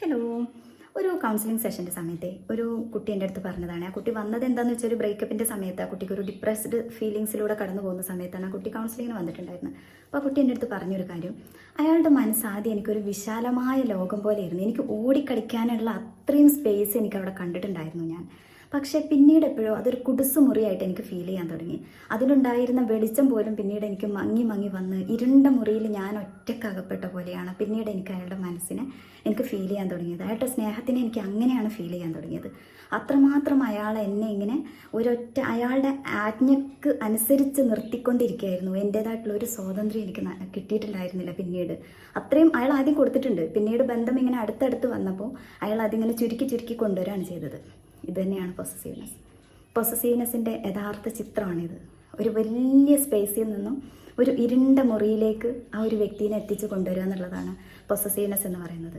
Hello. ഒരു counselling സെഷൻ്റെ സമയത്തെ ഒരു കുട്ടി എൻ്റെ അടുത്ത് പറഞ്ഞതാണ്. ആ കുട്ടി വന്നത് എന്താണെന്ന് വെച്ചാൽ ഒരു ബ്രേക്കപ്പിൻ്റെ സമയത്ത് ആ കുട്ടിക്ക് ഒരു ഡിപ്രസ്ഡ് ഫീലിങ്സിലൂടെ കടന്നു പോകുന്ന സമയത്താണ് ആ കുട്ടി കൗൺസിലിങ്ങിന് വന്നിട്ടുണ്ടായിരുന്നത്. അപ്പോൾ ആ കുട്ടി എൻ്റെ അടുത്ത് പറഞ്ഞൊരു കാര്യം, അയാളുടെ മനസ്സാദ്യം എനിക്കൊരു വിശാലമായ ലോകം പോലെയായിരുന്നു. എനിക്ക് ഓടിക്കളിക്കാനുള്ള അത്രയും സ്പേസ് എനിക്ക് അവിടെ കണ്ടിട്ടുണ്ടായിരുന്നു ഞാൻ. പക്ഷേ പിന്നീട് എപ്പോഴോ അതൊരു കുടുസുമുറിയായിട്ട് എനിക്ക് ഫീൽ ചെയ്യാൻ തുടങ്ങി. അതിലുണ്ടായിരുന്ന വെളിച്ചം പോലും പിന്നീട് എനിക്ക് മങ്ങി മങ്ങി വന്ന് ഇരുണ്ട മുറിയിൽ ഞാൻ ഒറ്റക്കകപ്പെട്ട പോലെയാണ് പിന്നീട് എനിക്ക് അയാളുടെ മനസ്സിനെ എനിക്ക് ഫീൽ ചെയ്യാൻ തുടങ്ങിയത്. അയാളുടെ സ്നേഹത്തിനെ എനിക്ക് അങ്ങനെയാണ് ഫീൽ ചെയ്യാൻ തുടങ്ങിയത്. അത്രമാത്രം അയാൾ എന്നെ ഇങ്ങനെ അയാളുടെ ആജ്ഞക്ക് അനുസരിച്ച് നിർത്തിക്കൊണ്ടിരിക്കുകയായിരുന്നു. എൻ്റേതായിട്ടുള്ള ഒരു സ്വാതന്ത്ര്യം എനിക്ക് കിട്ടിയിട്ടുണ്ടായിരുന്നില്ല. പിന്നീട് അത്രയും അയാൾ ആദ്യം കൊടുത്തിട്ടുണ്ട്. പിന്നീട് ബന്ധം ഇങ്ങനെ അടുത്തടുത്ത് വന്നപ്പോൾ അയാൾ അതിങ്ങനെ ചുരുക്കി ചുരുക്കി കൊണ്ടുവരികയാണ് ചെയ്തത്. ഇത് തന്നെയാണ് പൊസസീവ്നെസ്. പൊസസീവ്നെസ്സിൻ്റെ യഥാർത്ഥ ചിത്രമാണിത്. ഒരു വലിയ സ്പേസിൽ നിന്നും ഒരു ഇരുണ്ട മുറിയിലേക്ക് ആ ഒരു വ്യക്തിനെ എത്തിച്ചു കൊണ്ടുവരിക എന്നുള്ളതാണ് പൊസസീവ്നെസ് എന്ന് പറയുന്നത്.